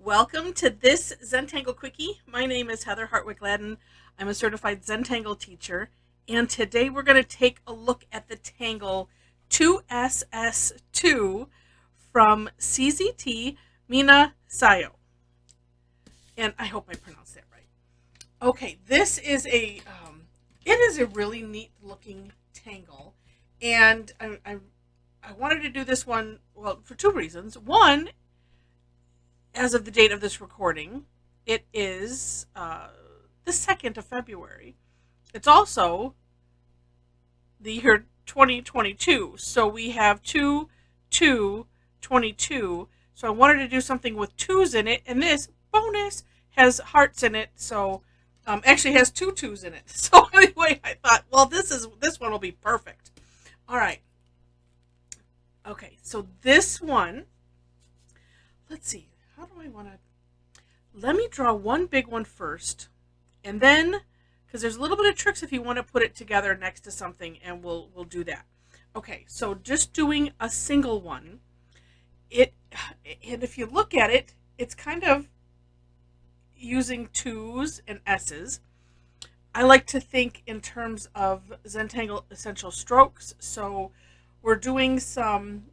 Welcome to this Zentangle Quickie. My name is Heather Hartwick Gladden. I'm a certified Zentangle teacher, and today we're going to take a look at the Tangle 2SS2 from CZT Mina Hsiao. And I hope I pronounced that right. Okay, this is it is a really neat looking tangle, and I wanted to do this one, well, for two reasons. One, as of the date of this recording, it is the 2nd of February. It's also the year 2022, so we have 2/2/22. So I wanted to do something with twos in it, and this bonus has hearts in it, so actually has two twos in it. So anyway, I thought, well, this one will be perfect. All right. Okay, so this one, let's see. How do I want to, let me draw one big one first, and then, because there's a little bit of tricks if you want to put it together next to something, and we'll do that. Okay, so just doing a single one, and if you look at it, it's kind of using twos and S's. I like to think in terms of Zentangle essential strokes, so we're doing some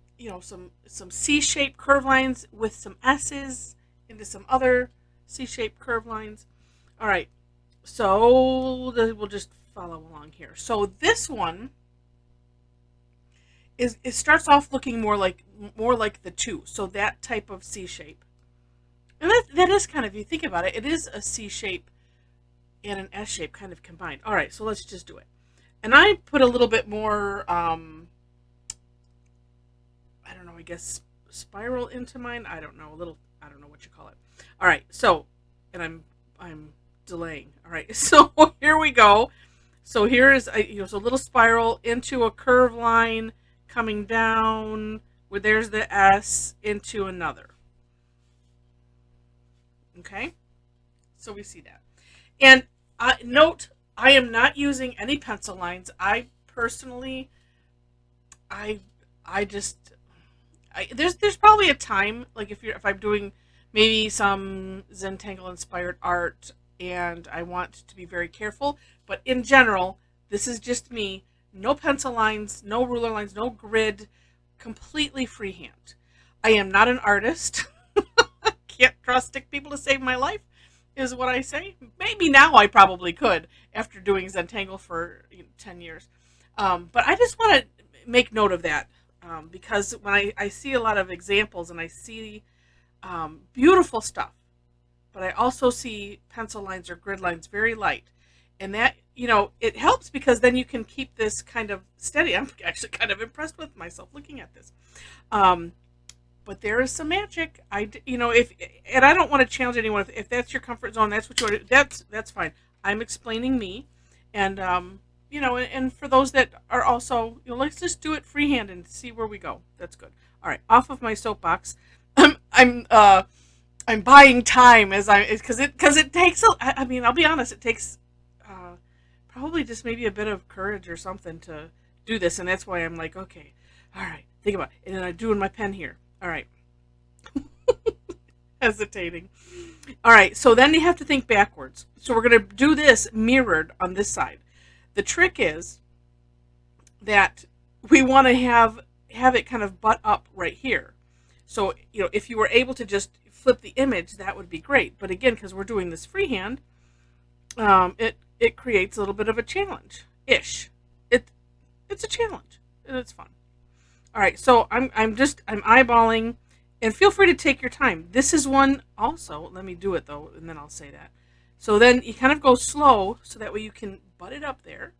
C-shaped curve lines with some S's into some other C-shaped curve lines. All right, so we'll just follow along here. So this one it starts off looking more like the two, so that type of C shape, and that is kind of, if you think about it, it is a C shape and an S shape kind of combined. All right, so let's just do it. And I put a little bit more I don't know, I guess spiral into mine. I don't know, I don't know what you call it. All right, so, and I'm delaying. All right, so here we go. So here is so a little spiral into a curve line coming down where there's the S into another. Okay, so we see that. And note, I am not using any pencil lines. I personally, there's probably a time, like if I'm doing maybe some Zentangle inspired art and I want to be very careful, but in general, this is just me. No pencil lines, no ruler lines, no grid, completely freehand. I am not an artist. Can't draw stick people to save my life, is what I say. Maybe now I probably could after doing Zentangle for 10 years. But I just want to make note of that. Because when I see a lot of examples and I see beautiful stuff, but I also see pencil lines or grid lines very light, and that, it helps because then you can keep this kind of steady. I'm actually kind of impressed with myself looking at this. But there is some magic. And I don't want to challenge anyone. If that's your comfort zone, that's what you want to do. That's fine. I'm explaining me, and and for those that are also, let's just do it freehand and see where we go. That's good. All right, off of my soapbox. I'm buying time because it takes I'll be honest, it takes probably just maybe a bit of courage or something to do this, and that's why I'm like, okay, all right, think about it, and then I'm doing my pen here. All right, hesitating. All right, so then you have to think backwards. So we're going to do this mirrored on this side. The trick is that we want to have it kind of butt up right here. So, if you were able to just flip the image, that would be great. But again, because we're doing this freehand, it creates a little bit of a challenge-ish. It's a challenge, and it's fun. All right, so I'm eyeballing, and feel free to take your time. This is one also. Let me do it though, and then I'll say that. So then you kind of go slow, so that way you can butt it up there.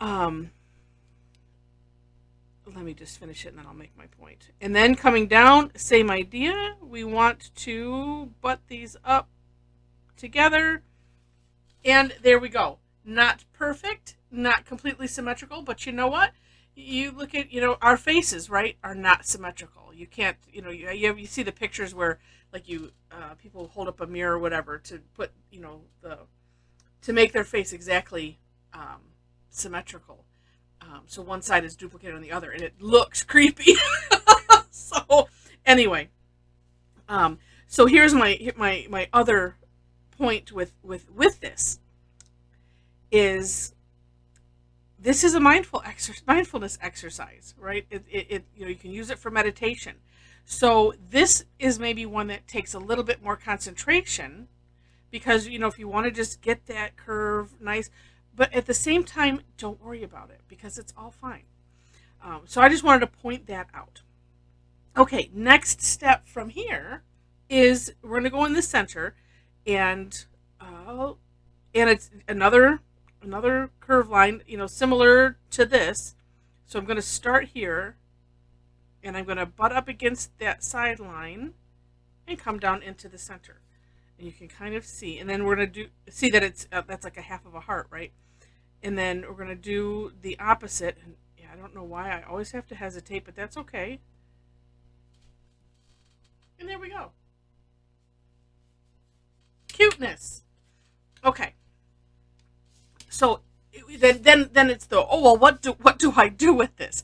Let me just finish it, and then I'll make my point. And then coming down, same idea. We want to butt these up together, and there we go. Not perfect, not completely symmetrical, but you know what? You look at, our faces, right, are not symmetrical. You can't, you see the pictures where, like, people hold up a mirror or whatever to put, to make their face exactly symmetrical. So one side is duplicated on the other, and it looks creepy. So anyway, So here's my other point with this is a mindfulness exercise, right? You can use it for meditation. So this is maybe one that takes a little bit more concentration, because if you want to just get that curve nice, but at the same time, don't worry about it because it's all fine. So I just wanted to point that out. Okay, next step from here is we're going to go in the center, and it's another curve line, similar to this. So I'm going to start here, and I'm going to butt up against that side line and come down into the center. And you can kind of see, and then we're going to see that it's that's like a half of a heart, right? And then we're going to do the opposite. And yeah, I don't know why I always have to hesitate, but that's okay. And there we go. Cuteness. Okay. So then it's what do I do with this?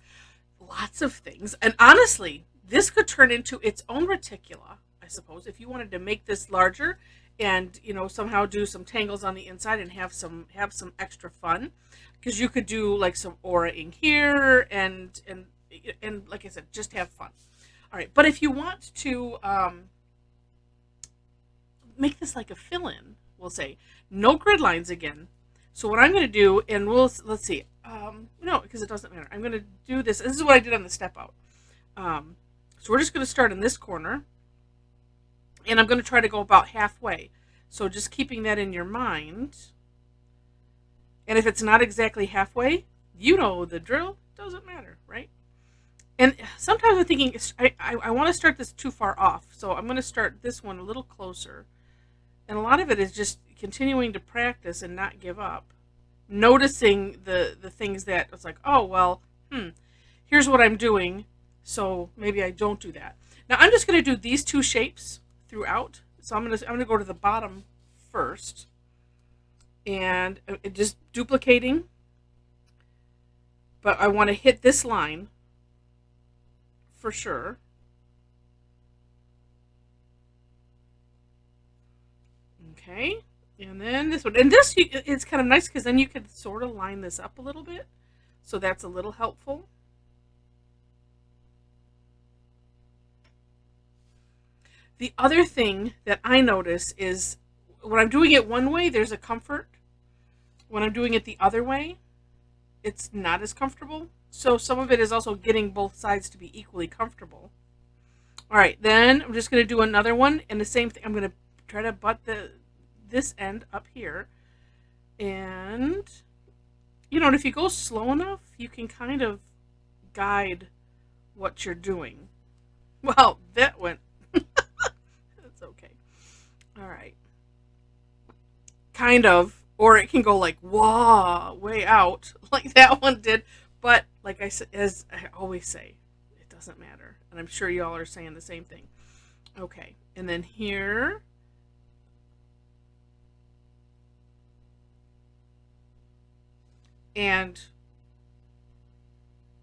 Lots of things. And honestly, this could turn into its own reticula, I suppose, if you wanted to make this larger and somehow do some tangles on the inside and have some extra fun, because you could do like some aura-ing here and like I said, just have fun. All right, but if you want to make this like a fill-in, we'll say no grid lines again. So what I'm going to do, and let's see, no, because it doesn't matter. I'm going to do this. This is what I did on the step out. So we're just going to start in this corner, and I'm going to try to go about halfway. So just keeping that in your mind. And if it's not exactly halfway, you know the drill. Doesn't matter, right? And sometimes I'm thinking, I want to start this too far off. So I'm going to start this one a little closer. And a lot of it is just continuing to practice and not give up. Noticing the things that it's like, oh, well, here's what I'm doing. So maybe I don't do that. Now I'm just going to do these two shapes throughout. So I'm going to go to the bottom first. And just duplicating. But I want to hit this line for sure. Okay, and then this one. And this, it's kind of nice because then you can sort of line this up a little bit. So that's a little helpful. The other thing that I notice is when I'm doing it one way, there's a comfort. When I'm doing it the other way, it's not as comfortable. So some of it is also getting both sides to be equally comfortable. All right, then I'm just going to do another one, and the same thing. I'm going to try to butt this end up here, and if you go slow enough, you can kind of guide what you're doing. Well, that went. That's okay. All right. Kind of, or it can go like wah, way out, like that one did. But like I said, as I always say, it doesn't matter. And I'm sure y'all are saying the same thing. Okay, and then here. And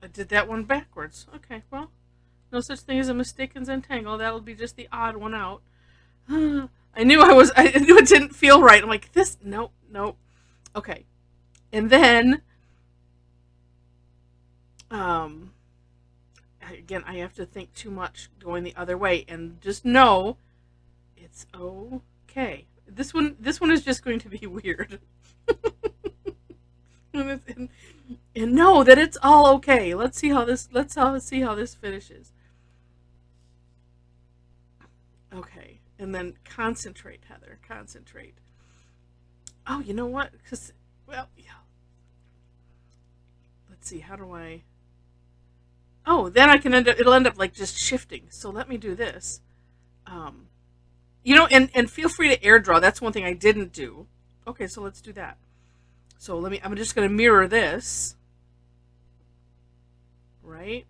I did that one backwards. Okay, well, no such thing as a mistake in Zentangle. That'll be just the odd one out. I knew it didn't feel right. I'm like, nope. Okay. And then, again, I have to think too much going the other way, and just know it's okay. This one is just going to be weird. and know that it's all okay. Let's see how this finishes. Okay, and then concentrate, Heather. Concentrate. Oh, you know what? Yeah. Let's see. How do I? Oh, then I can it'll end up like just shifting. So let me do this. And feel free to air draw. That's one thing I didn't do. Okay, so let's do that. So I'm just going to mirror this. Right?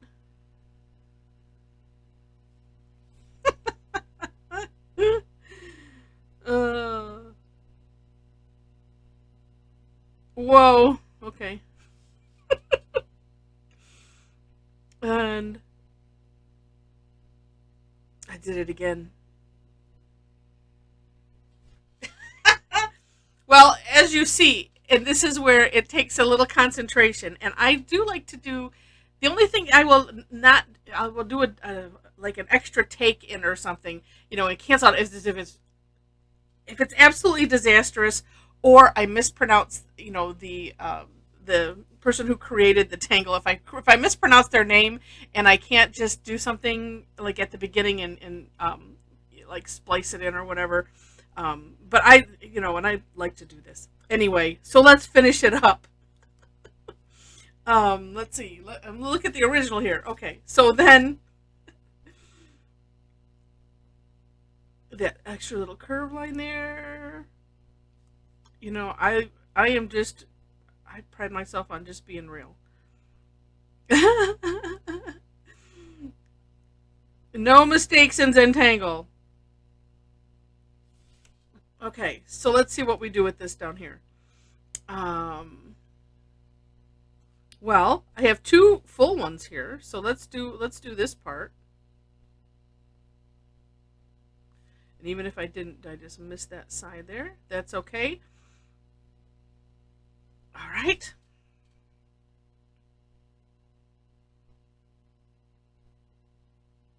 Whoa. Okay. And I did it again. Well, as you see, and this is where it takes a little concentration, and I do like to do. The only thing I will not, I will do a like an extra take in or something, and cancel out is if it's absolutely disastrous, or I mispronounce, the person who created the tangle. If I mispronounce their name and I can't just do something like at the beginning and like splice it in or whatever. But and I like to do this anyway. So let's finish it up. Let's see. Look at the original here. Okay, so then that extra little curve line there. I am just, I pride myself on just being real. No mistakes in Zentangle. Okay, so let's see what we do with this down here. Well, I have two full ones here, so let's do this part. And even if I didn't, I just missed that side there. That's okay. All right.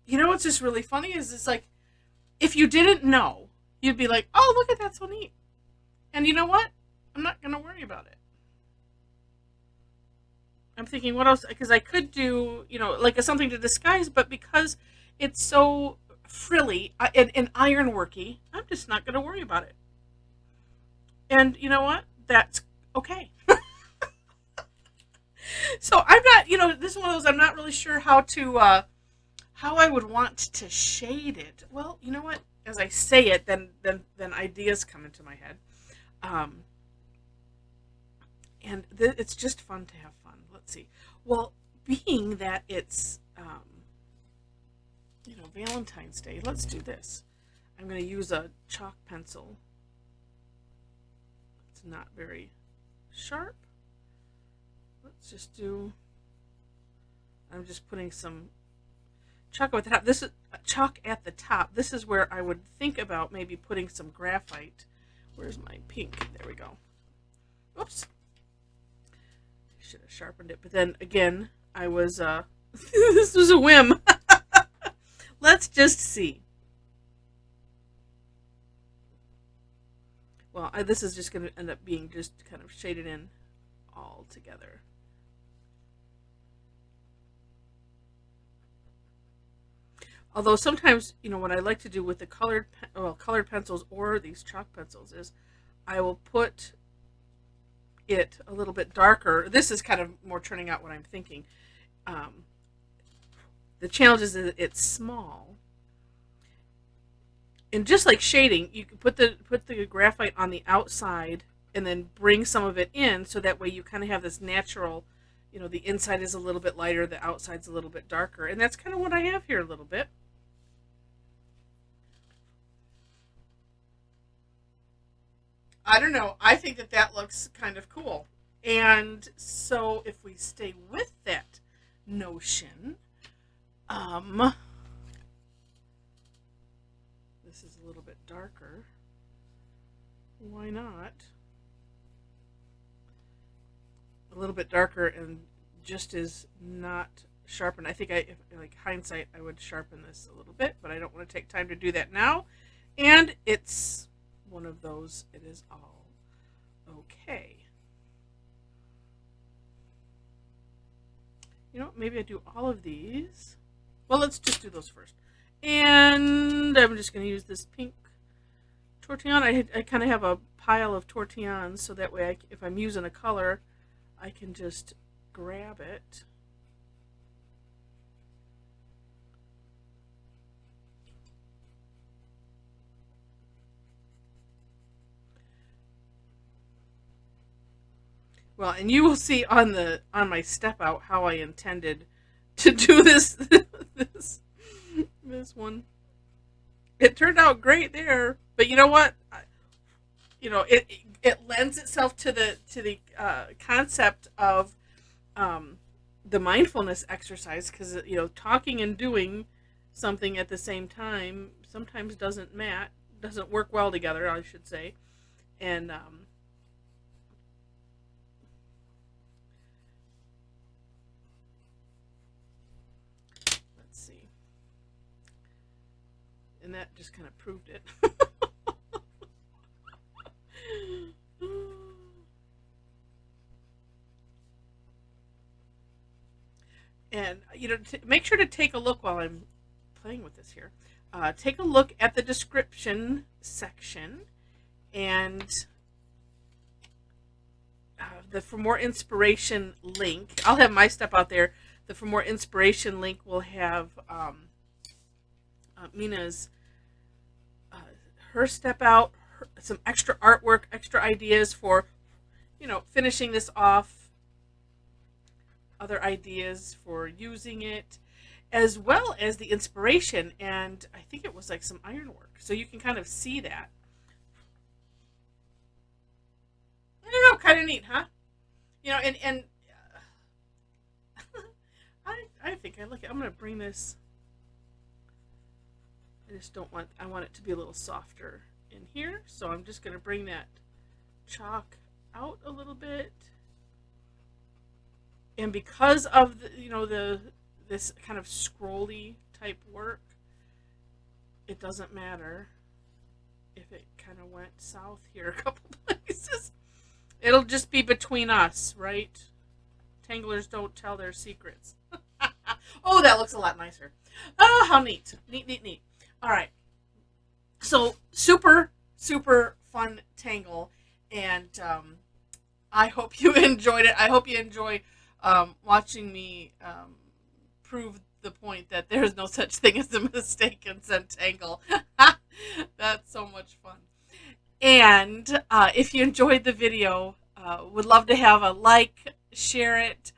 What's just really funny is it's like, if you didn't know, you'd be like, oh, look at that, so neat. And you know what? I'm not going to worry about it. I'm thinking, what else? Because I could do, like something to disguise, but because it's so frilly and ironworky, I'm just not going to worry about it. And you know what? That's okay. So I'm not, this is one of those, I'm not really sure how I would want to shade it. Well, you know what? As I say it, then ideas come into my head. And it's just fun to have fun. Let's see. Well, being that it's, Valentine's Day, let's do this. I'm going to use a chalk pencil. It's not very sharp. Let's just do, I'm just putting some chalk at the top. This is chalk at the top. This is where I would think about maybe putting some graphite. Where's my pink? There we go. Oops. Should have sharpened it. But then again, I was, this was a whim. Let's just see. Well, this is just going to end up being just kind of shaded in all together. Although sometimes, what I like to do with the colored pencils or these chalk pencils is I will put it a little bit darker. This is kind of more turning out what I'm thinking. The challenge is that it's small. And just like shading, you can put the graphite on the outside and then bring some of it in, so that way you kind of have this natural, the inside is a little bit lighter, the outside's a little bit darker. And that's kind of what I have here a little bit. I don't know. I think that looks kind of cool. And so if we stay with that notion, this is a little bit darker. Why not? A little bit darker and just as not sharpened. I think like hindsight, I would sharpen this a little bit, but I don't want to take time to do that now. And it's one of those, it is all okay. Maybe I do all of these. Well, let's just do those first. And I'm just going to use this pink tortillon. I kind of have a pile of tortillons, so that way if I'm using a color, I can just grab it. Well, and you will see on my step out how I intended to do this this one. It turned out great there, but you know what? It lends itself to the concept of the mindfulness exercise, because talking and doing something at the same time sometimes doesn't work well together, I should say. And and that just kind of proved it. And, make sure to take a look while I'm playing with this here. Take a look at the description section, and the For More Inspiration link. I'll have my stuff out there. The For More Inspiration link will have Mina's, her step out, some extra artwork, extra ideas for, finishing this off, other ideas for using it, as well as the inspiration, and I think it was like some ironwork, so you can kind of see that. I don't know, kind of neat, huh? And I think I like it. I'm gonna bring this. I want it to be a little softer in here, so I'm just gonna bring that chalk out a little bit. And because of this kind of scrolly type work, it doesn't matter if it kind of went south here a couple places. It'll just be between us, right? Tanglers don't tell their secrets. Oh, that looks a lot nicer. Oh, how neat. Neat. All right. So super, super fun tangle. And I hope you enjoyed it. I hope you enjoy watching me prove the point that there's no such thing as a mistake in Zentangle. That's so much fun. And if you enjoyed the video, would love to have a like, share it.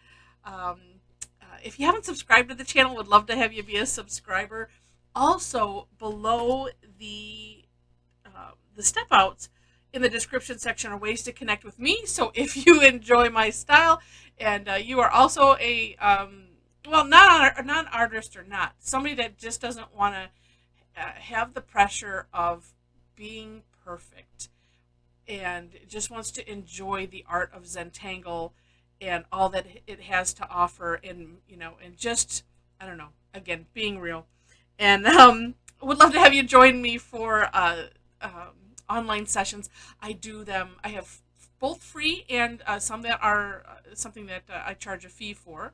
If you haven't subscribed to the channel, would love to have you be a subscriber. Also, below the step outs in the description section are ways to connect with me. So if you enjoy my style and you are also a not an artist or not, somebody that just doesn't want to have the pressure of being perfect and just wants to enjoy the art of Zentangle and all that it has to offer, and and just, I don't know, again, being real. And would love to have you join me for online sessions. I do them. I have both free and some that are something that I charge a fee for.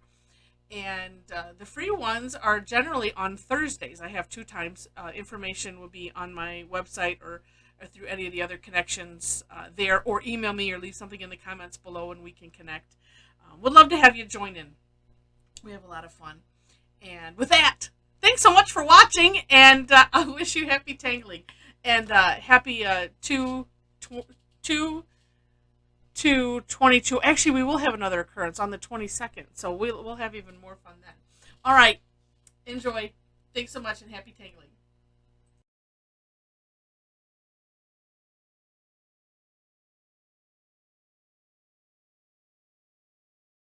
And the free ones are generally on Thursdays. I have 2 times. Information will be on my website or through any of the other connections there, or email me or leave something in the comments below and we can connect. Would love to have you join in. We have a lot of fun. And with that, thanks so much for watching, and I wish you happy tangling and happy 2/22. Actually, we will have another occurrence on the 22nd, so we'll have even more fun then. All right, enjoy. Thanks so much, and happy tangling.